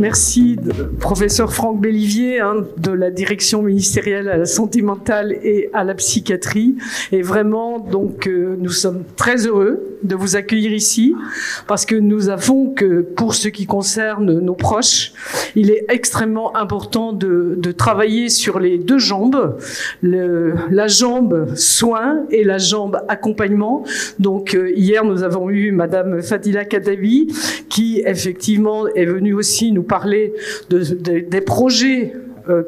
merci professeur Franck Bellivier de la direction ministérielle à la santé mentale et à la psychiatrie. Et vraiment, donc, nous sommes très heureux de vous accueillir ici parce que nous avons que, pour ce qui concerne nos proches, il est extrêmement important de travailler sur les deux jambes, la jambe soin et la jambe accompagnement. Donc, hier, nous avons eu Madame Fadila Kadabi qui, effectivement, est venue aussi nous parler des projets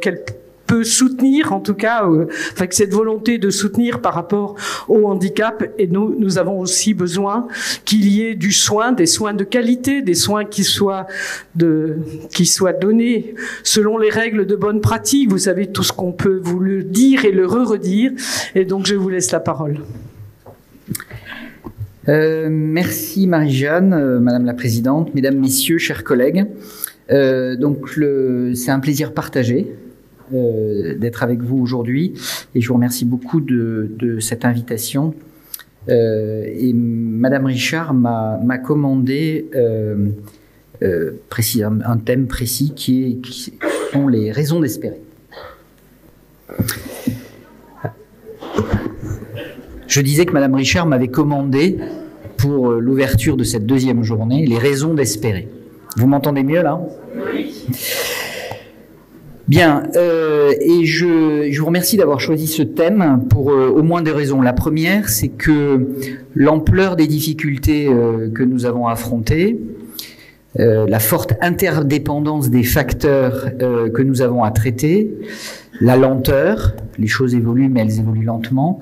qu'elle peut soutenir, en tout cas, avec cette volonté de soutenir par rapport au handicap. Et nous avons aussi besoin qu'il y ait du soin, des soins de qualité, des soins qui soient donnés selon les règles de bonne pratique. Vous savez tout ce qu'on peut vous le dire et le redire. Et donc, je vous laisse la parole. Merci Marie-Jeanne, Madame la Présidente, Mesdames, Messieurs, chers collègues. C'est un plaisir partagé d'être avec vous aujourd'hui et je vous remercie beaucoup de cette invitation. Et Madame Richard m'a commandé un thème précis qui sont les raisons d'espérer. Je disais que Madame Richard m'avait commandé pour l'ouverture de cette deuxième journée les raisons d'espérer. Vous m'entendez mieux là ? Oui. Bien, et je vous remercie d'avoir choisi ce thème pour au moins deux raisons. La première, c'est que l'ampleur des difficultés que nous avons affrontées, la forte interdépendance des facteurs que nous avons à traiter, la lenteur, les choses évoluent mais elles évoluent lentement,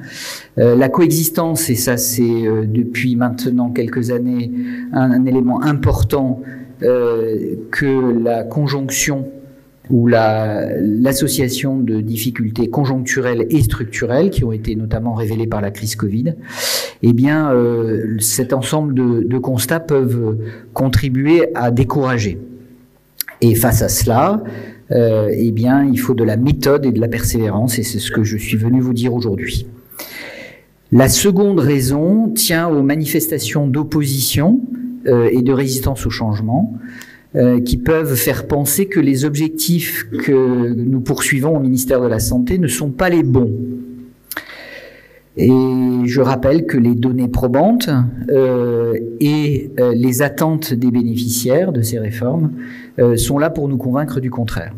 la coexistence, et ça c'est depuis maintenant quelques années un élément important que la conjonction ou l'association de difficultés conjoncturelles et structurelles qui ont été notamment révélées par la crise Covid, eh bien, cet ensemble de constats peuvent contribuer à décourager. Et face à cela, eh bien, il faut de la méthode et de la persévérance, et c'est ce que je suis venu vous dire aujourd'hui. La seconde raison tient aux manifestations d'opposition et de résistance au changement, qui peuvent faire penser que les objectifs que nous poursuivons au ministère de la Santé ne sont pas les bons. Et je rappelle que les données probantes et les attentes des bénéficiaires de ces réformes sont là pour nous convaincre du contraire.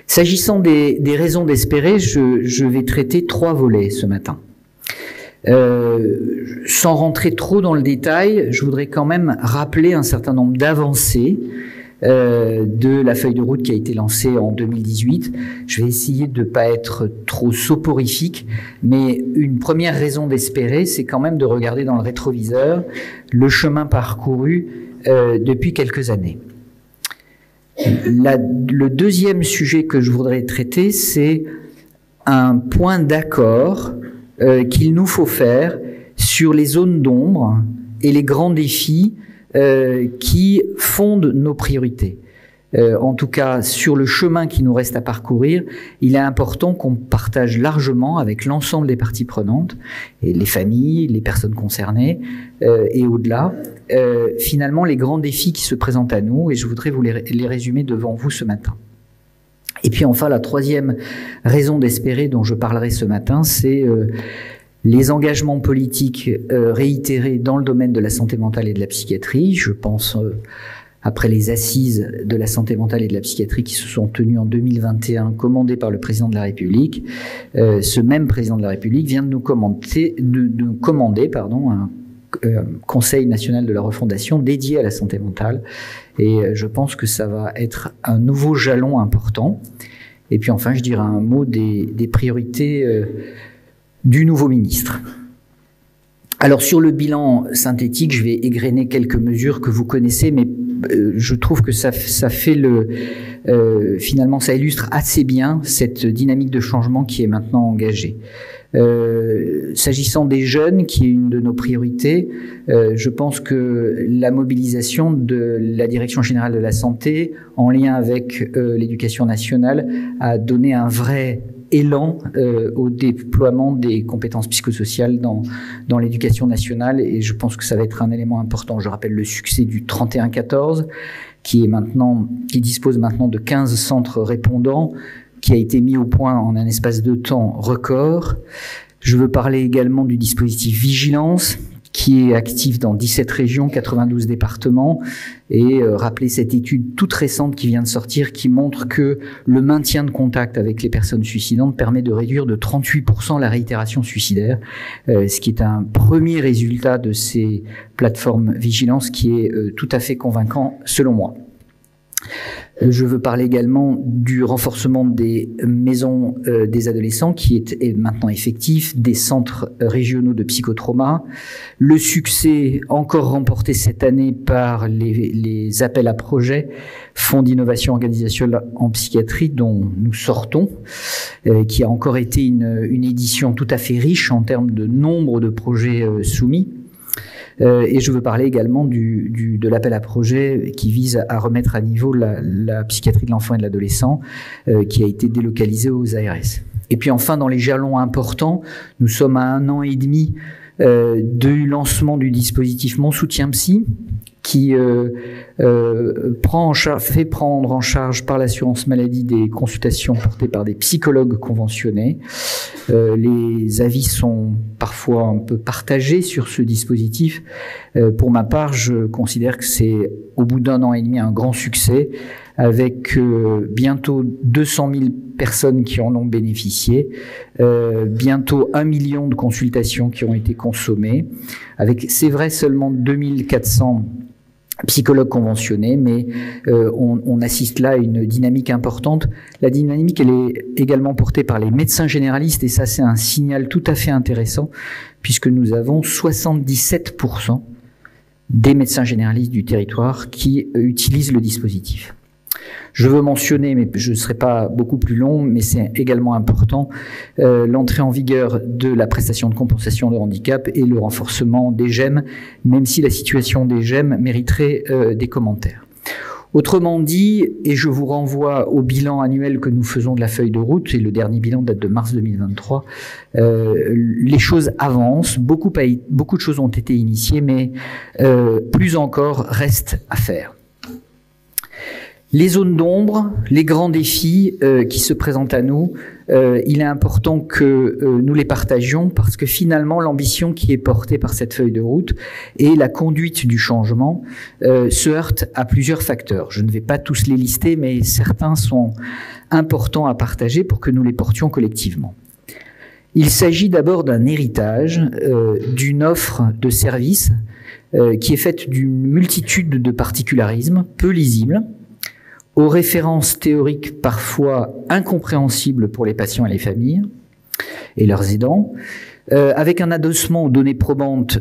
S'agissant des raisons d'espérer, je vais traiter trois volets ce matin. Sans rentrer trop dans le détail, je voudrais quand même rappeler un certain nombre d'avancées de la feuille de route qui a été lancée en 2018. Je vais essayer de ne pas être trop soporifique, mais une première raison d'espérer, c'est quand même de regarder dans le rétroviseur le chemin parcouru depuis quelques années. Le deuxième sujet que je voudrais traiter, c'est un point d'accord qu'il nous faut faire sur les zones d'ombre et les grands défis qui fondent nos priorités. En tout cas, sur le chemin qui nous reste à parcourir, il est important qu'on partage largement avec l'ensemble des parties prenantes, et les familles, les personnes concernées, et au-delà, finalement les grands défis qui se présentent à nous, et je voudrais vous les résumer devant vous ce matin. Et puis enfin, la troisième raison d'espérer dont je parlerai ce matin, c'est les engagements politiques réitérés dans le domaine de la santé mentale et de la psychiatrie. Je pense, après les assises de la santé mentale et de la psychiatrie qui se sont tenues en 2021, commandées par le président de la République, ce même président de la République vient de nous commander un Conseil national de la refondation dédié à la santé mentale. Et je pense que ça va être un nouveau jalon important. Et puis enfin, je dirais un mot des priorités du nouveau ministre. Alors sur le bilan synthétique, je vais égrener quelques mesures que vous connaissez, mais je trouve que ça fait finalement ça illustre assez bien cette dynamique de changement qui est maintenant engagée. S'agissant des jeunes, qui est une de nos priorités, je pense que la mobilisation de la Direction générale de la santé, en lien avec l'éducation nationale, a donné un vrai élan au déploiement des compétences psychosociales dans l'éducation nationale, et je pense que ça va être un élément important. Je rappelle le succès du 3114, qui dispose maintenant de 15 centres répondants, qui a été mis au point en un espace de temps record. Je veux parler également du dispositif Vigilance, qui est actif dans 17 régions, 92 départements, et rappeler cette étude toute récente qui vient de sortir, qui montre que le maintien de contact avec les personnes suicidantes permet de réduire de 38% la réitération suicidaire, ce qui est un premier résultat de ces plateformes Vigilance qui est tout à fait convaincant selon moi. Je veux parler également du renforcement des maisons des adolescents qui est maintenant effectif, des centres régionaux de psychotrauma, le succès encore remporté cette année par les appels à projets, fonds d'innovation organisationnelle en psychiatrie dont nous sortons, qui a encore été une édition tout à fait riche en termes de nombre de projets soumis. Et je veux parler également de l'appel à projet qui vise à remettre à niveau la psychiatrie de l'enfant et de l'adolescent, qui a été délocalisée aux ARS. Et puis enfin, dans les jalons importants, nous sommes à 1 an et demi du lancement du dispositif Mon Soutien Psy, qui fait prendre en charge par l'assurance maladie des consultations portées par des psychologues conventionnés. Les avis sont parfois un peu partagés sur ce dispositif. Pour ma part, je considère que c'est, au bout d'1 an et demi, un grand succès, avec bientôt 200 000 personnes qui en ont bénéficié, bientôt 1 million de consultations qui ont été consommées, avec, c'est vrai, seulement 2400 psychologues conventionnés, mais on assiste là à une dynamique importante. La dynamique, elle est également portée par les médecins généralistes, et ça, c'est un signal tout à fait intéressant, puisque nous avons 77% des médecins généralistes du territoire qui utilisent le dispositif. Je veux mentionner, mais je ne serai pas beaucoup plus long, mais c'est également important, l'entrée en vigueur de la prestation de compensation de handicap et le renforcement des GEM, même si la situation des GEM mériterait des commentaires. Autrement dit, et je vous renvoie au bilan annuel que nous faisons de la feuille de route, et le dernier bilan date de mars 2023, les choses avancent, beaucoup de choses ont été initiées, mais plus encore reste à faire. Les zones d'ombre, les grands défis qui se présentent à nous, il est important que nous les partagions, parce que finalement l'ambition qui est portée par cette feuille de route et la conduite du changement se heurtent à plusieurs facteurs. Je ne vais pas tous les lister, mais certains sont importants à partager pour que nous les portions collectivement. Il s'agit d'abord d'un héritage, d'une offre de services qui est faite d'une multitude de particularismes peu lisibles, aux références théoriques parfois incompréhensibles pour les patients et les familles et leurs aidants, avec un adossement aux données probantes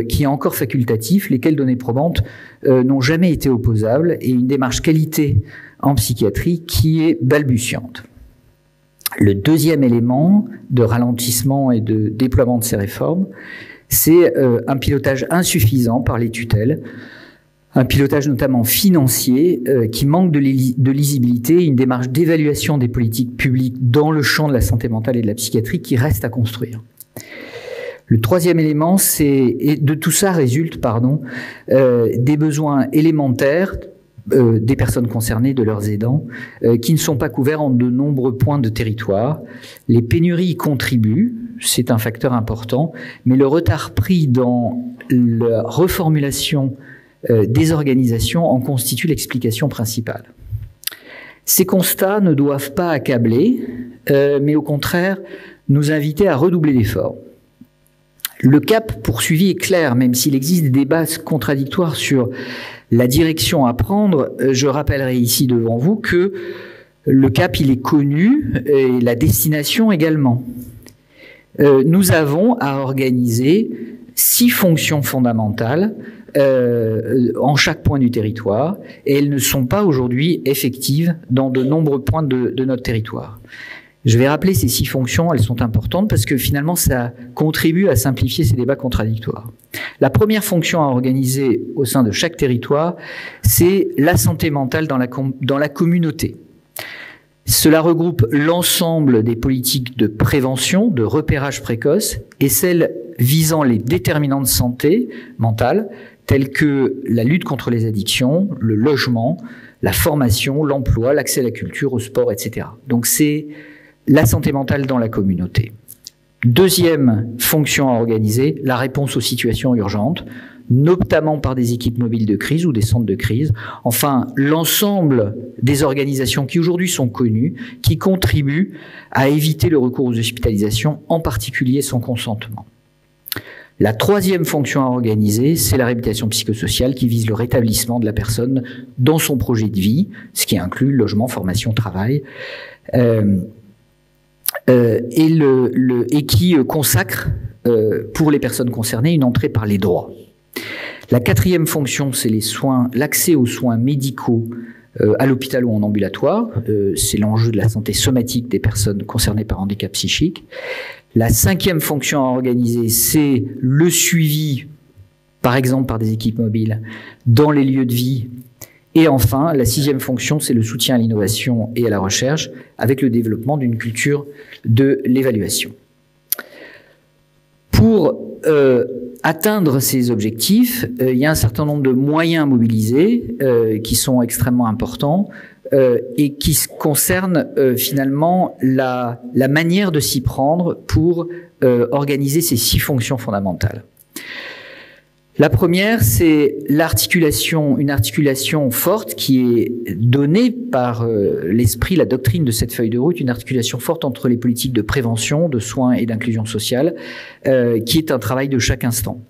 qui est encore facultatif, lesquelles données probantes n'ont jamais été opposables, et une démarche qualité en psychiatrie qui est balbutiante. Le deuxième élément de ralentissement et de déploiement de ces réformes, c'est un pilotage insuffisant par les tutelles, un pilotage notamment financier qui manque de lisibilité, une démarche d'évaluation des politiques publiques dans le champ de la santé mentale et de la psychiatrie qui reste à construire. Le troisième élément, et de tout ça résulte, des besoins élémentaires des personnes concernées, de leurs aidants, qui ne sont pas couverts en de nombreux points de territoire. Les pénuries y contribuent, c'est un facteur important, mais le retard pris dans la reformulation des organisations en constitue l'explication principale. Ces constats ne doivent pas accabler, mais au contraire nous inviter à redoubler d'efforts. Le cap poursuivi est clair, même s'il existe des débats contradictoires sur la direction à prendre. Je rappellerai ici devant vous que le cap, il est connu, et la destination également. Nous avons à organiser 6 fonctions fondamentales en chaque point du territoire, et elles ne sont pas aujourd'hui effectives dans de nombreux points de notre territoire. Je vais rappeler ces 6 fonctions, elles sont importantes parce que finalement ça contribue à simplifier ces débats contradictoires. La première fonction à organiser au sein de chaque territoire, c'est la santé mentale dans la communauté. Cela regroupe l'ensemble des politiques de prévention, de repérage précoce et celles visant les déterminants de santé mentale tels que la lutte contre les addictions, le logement, la formation, l'emploi, l'accès à la culture, au sport, etc. Donc c'est la santé mentale dans la communauté. Deuxième fonction à organiser, la réponse aux situations urgentes, notamment par des équipes mobiles de crise ou des centres de crise. Enfin, l'ensemble des organisations qui aujourd'hui sont connues, qui contribuent à éviter le recours aux hospitalisations, en particulier sans consentement. La troisième fonction à organiser, c'est la réhabilitation psychosociale qui vise le rétablissement de la personne dans son projet de vie, ce qui inclut logement, formation, travail, et qui consacre pour les personnes concernées une entrée par les droits. La quatrième fonction, c'est les soins, l'accès aux soins médicaux à l'hôpital ou en ambulatoire. C'est l'enjeu de la santé somatique des personnes concernées par handicap psychique. La cinquième fonction à organiser, c'est le suivi, par exemple par des équipes mobiles, dans les lieux de vie. Et enfin, la sixième fonction, c'est le soutien à l'innovation et à la recherche, avec le développement d'une culture de l'évaluation. Pour atteindre ces objectifs, il y a un certain nombre de moyens à mobiliser qui sont extrêmement importants et qui concernent finalement la manière de s'y prendre pour organiser ces 6 fonctions fondamentales. La première, c'est l'articulation, une articulation forte qui est donnée par l'esprit, la doctrine de cette feuille de route, une articulation forte entre les politiques de prévention, de soins et d'inclusion sociale, qui est un travail de chaque instant.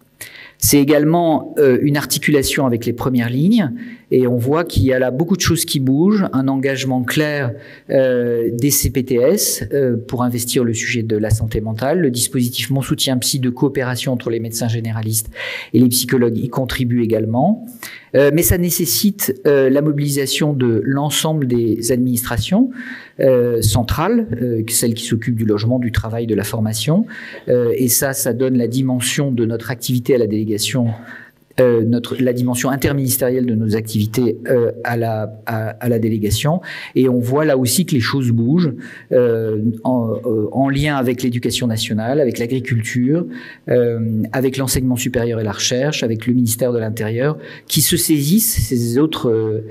C'est également une articulation avec les premières lignes, et on voit qu'il y a là beaucoup de choses qui bougent, un engagement clair des CPTS pour investir le sujet de la santé mentale, le dispositif Mon Soutien Psy de coopération entre les médecins généralistes et les psychologues y contribue également, mais ça nécessite la mobilisation de l'ensemble des administrations centrales, celles qui s'occupent du logement, du travail, de la formation, et ça donne la dimension de notre activité à la délégation, la dimension interministérielle de nos activités à la délégation. Et on voit là aussi que les choses bougent en lien avec l'éducation nationale, avec l'agriculture, avec l'enseignement supérieur et la recherche, avec le ministère de l'Intérieur, qui se saisissent, ces autres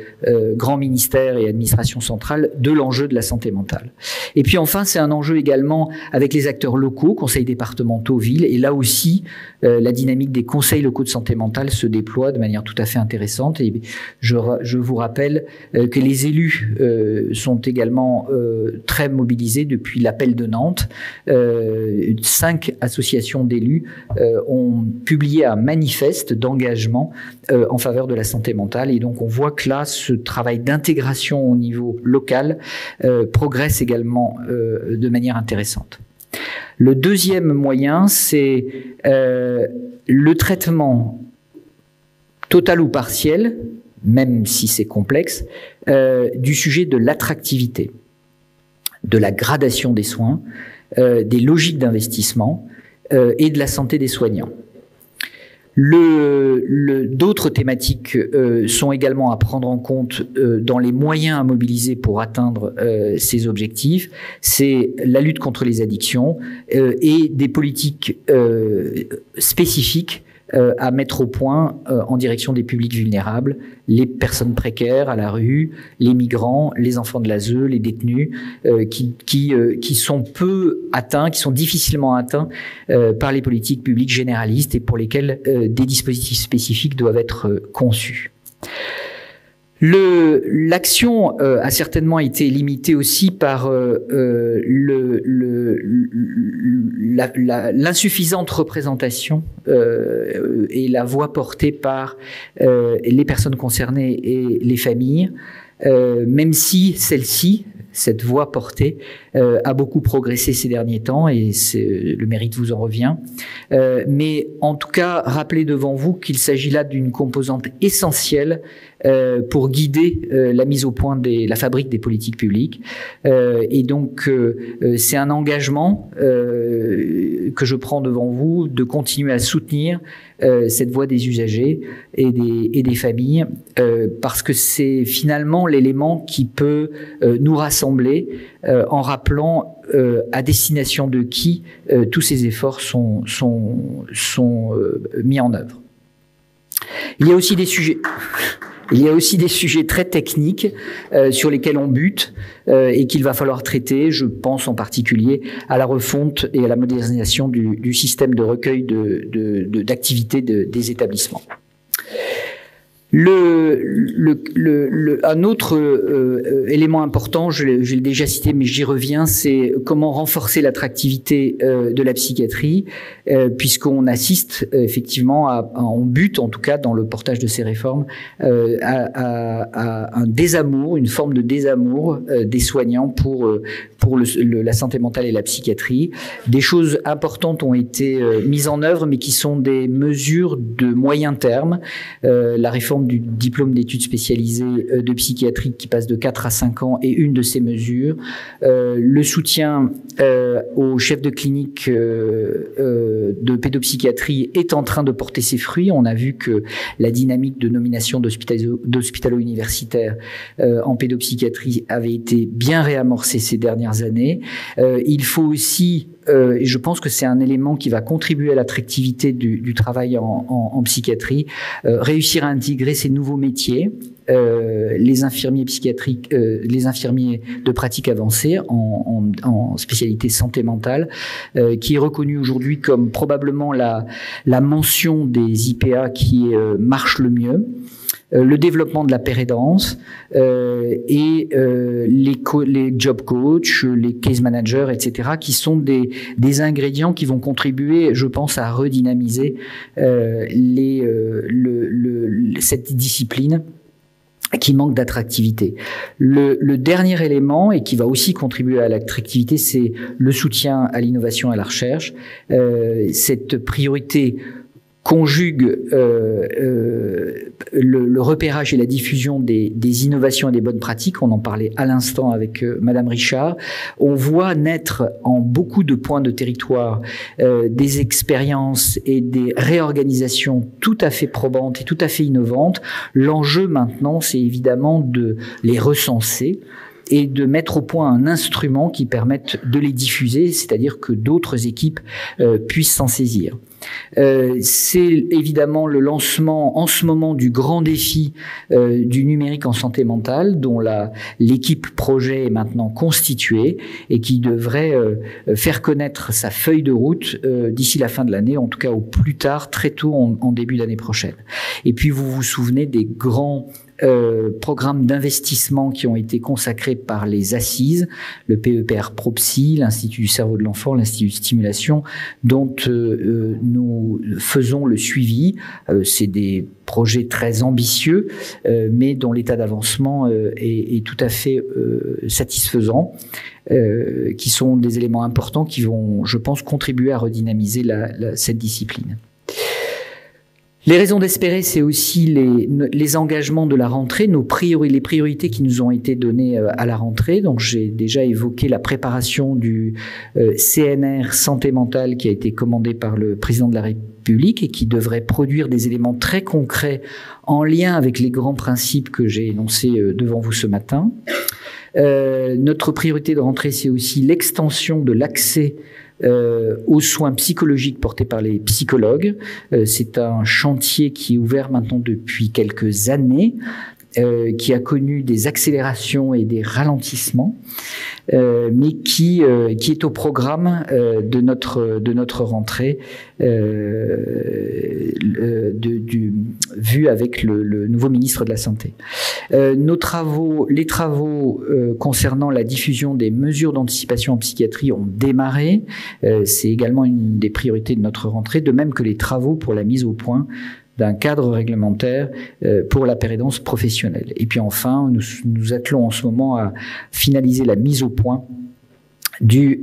grands ministères et administrations centrales, de l'enjeu de la santé mentale. Et puis enfin, c'est un enjeu également avec les acteurs locaux, conseils départementaux, villes, et là aussi, la dynamique des conseils locaux de santé mentale se déploie de manière tout à fait intéressante. Et je vous rappelle que les élus sont également très mobilisés depuis l'appel de Nantes. 5 associations d'élus ont publié un manifeste d'engagement en faveur de la santé mentale. Et donc on voit que là, ce travail d'intégration au niveau local progresse également de manière intéressante. Le deuxième moyen, c'est le traitement total ou partiel, même si c'est complexe, du sujet de l'attractivité, de la gradation des soins, des logiques d'investissement et de la santé des soignants. D'autres thématiques sont également à prendre en compte dans les moyens à mobiliser pour atteindre ces objectifs. C'est la lutte contre les addictions et des politiques spécifiques à mettre au point en direction des publics vulnérables, les personnes précaires à la rue, les migrants, les enfants de l'ASE, les détenus, qui sont peu atteints, qui sont difficilement atteints par les politiques publiques généralistes et pour lesquelles des dispositifs spécifiques doivent être conçus. L'action a certainement été limitée aussi par l'insuffisante représentation et la voix portée par les personnes concernées et les familles, même si cette voix portée a beaucoup progressé ces derniers temps et le mérite vous en revient. Mais en tout cas, rappelez devant vous qu'il s'agit là d'une composante essentielle pour guider la mise au point la fabrique des politiques publiques. Et donc, c'est un engagement que je prends devant vous de continuer à soutenir cette voix des usagers et des familles, parce que c'est finalement l'élément qui peut nous rassembler en rappelant à destination de qui tous ces efforts sont mis en œuvre. Il y a aussi des sujets très techniques sur lesquels on bute et qu'il va falloir traiter. Je pense en particulier à la refonte et à la modernisation du système de recueil d'activités des établissements. Un autre élément important, je l'ai déjà cité, mais j'y reviens, c'est comment renforcer l'attractivité de la psychiatrie, puisqu'on assiste effectivement on bute en tout cas dans le portage de ces réformes à un désamour, une forme de désamour des soignants pour la santé mentale et la psychiatrie. Des choses importantes ont été mises en œuvre, mais qui sont des mesures de moyen terme. La réforme du diplôme d'études spécialisées de psychiatrie qui passe de 4 à 5 ans est une de ces mesures. Le soutien aux chefs de clinique de pédopsychiatrie est en train de porter ses fruits. On a vu que la dynamique de nomination d'hospitalo-universitaires en pédopsychiatrie avait été bien réamorcée ces dernières années. Il faut aussi, et je pense que c'est un élément qui va contribuer à l'attractivité du travail en psychiatrie, réussir à intégrer ces nouveaux métiers, les infirmiers psychiatriques, les infirmiers de pratique avancée en spécialité santé mentale, qui est reconnu aujourd'hui comme probablement la mention des IPA qui marche le mieux. Le développement de la pérédance et les job coachs, les case managers, etc., qui sont des ingrédients qui vont contribuer, je pense, à redynamiser cette discipline qui manque d'attractivité. Le dernier élément, et qui va aussi contribuer à l'attractivité, c'est le soutien à l'innovation et à la recherche. Cette priorité conjugue le repérage et la diffusion des innovations et des bonnes pratiques. On en parlait à l'instant avec Madame Richard. On voit naître en beaucoup de points de territoire des expériences et des réorganisations tout à fait probantes et tout à fait innovantes. L'enjeu maintenant, c'est évidemment de les recenser et de mettre au point un instrument qui permette de les diffuser, c'est-à-dire que d'autres équipes puissent s'en saisir. C'est évidemment le lancement en ce moment du grand défi du numérique en santé mentale, dont l'équipe projet est maintenant constituée et qui devrait faire connaître sa feuille de route d'ici la fin de l'année, en tout cas au plus tard, très tôt en début d'année prochaine. Et puis vous vous souvenez des grands programmes d'investissement qui ont été consacrés par les assises, le PEPR ProPsy, l'Institut du cerveau de l'enfant, l'Institut de stimulation, dont nous faisons le suivi. C'est des projets très ambitieux, mais dont l'état d'avancement est tout à fait satisfaisant, qui sont des éléments importants qui vont, je pense, contribuer à redynamiser cette discipline. Les raisons d'espérer, c'est aussi les engagements de la rentrée, les priorités qui nous ont été données à la rentrée. Donc, j'ai déjà évoqué la préparation du CNR santé mentale qui a été commandé par le président de la République et qui devrait produire des éléments très concrets en lien avec les grands principes que j'ai énoncés devant vous ce matin. Notre priorité de rentrée, c'est aussi l'extension de l'accès aux soins psychologiques portés par les psychologues. C'est un chantier qui est ouvert maintenant depuis quelques années, qui a connu des accélérations et des ralentissements, mais qui est au programme de notre rentrée, vu avec le nouveau ministre de la Santé. Les travaux concernant la diffusion des mesures d'anticipation en psychiatrie ont démarré. C'est également une des priorités de notre rentrée, de même que les travaux pour la mise au point d'un cadre réglementaire pour la pérédance professionnelle. Et puis enfin, nous attelons en ce moment à finaliser la mise au point du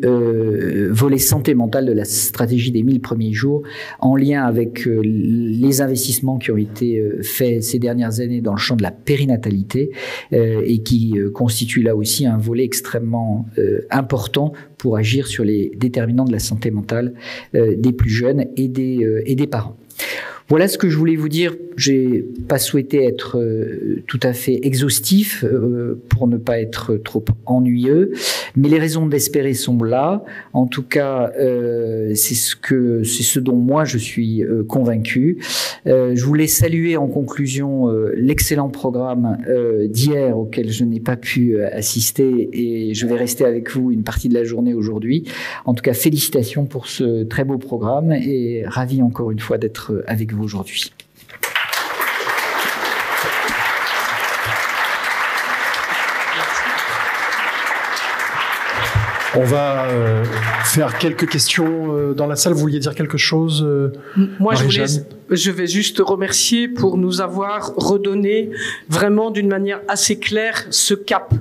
volet santé mentale de la stratégie des 1000 premiers jours, en lien avec les investissements qui ont été faits ces dernières années dans le champ de la périnatalité et qui constitue là aussi un volet extrêmement important pour agir sur les déterminants de la santé mentale des plus jeunes et des parents. Voilà ce que je voulais vous dire. J'ai pas souhaité être tout à fait exhaustif pour ne pas être trop ennuyeux, mais les raisons d'espérer sont là. En tout cas, c'est ce dont moi je suis convaincu. Je voulais saluer en conclusion l'excellent programme d'hier auquel je n'ai pas pu assister et je vais rester avec vous une partie de la journée aujourd'hui. En tout cas, félicitations pour ce très beau programme et ravi encore une fois d'être avec vous aujourd'hui. On va faire quelques questions dans la salle. Vous vouliez dire quelque chose, Moi, je vais juste remercier pour nous avoir redonné vraiment d'une manière assez claire ce cap.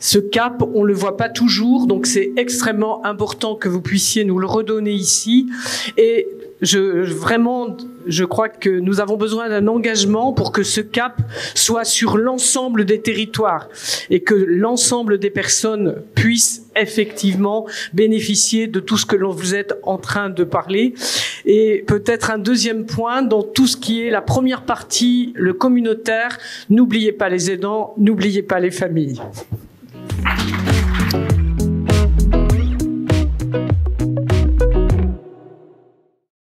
Ce cap, on le voit pas toujours, donc c'est extrêmement important que vous puissiez nous le redonner ici. Et je crois que nous avons besoin d'un engagement pour que ce cap soit sur l'ensemble des territoires et que l'ensemble des personnes puissent effectivement bénéficier de tout ce que vous êtes en train de parler. Et peut-être un deuxième point, dans tout ce qui est la première partie, le communautaire, n'oubliez pas les aidants, n'oubliez pas les familles.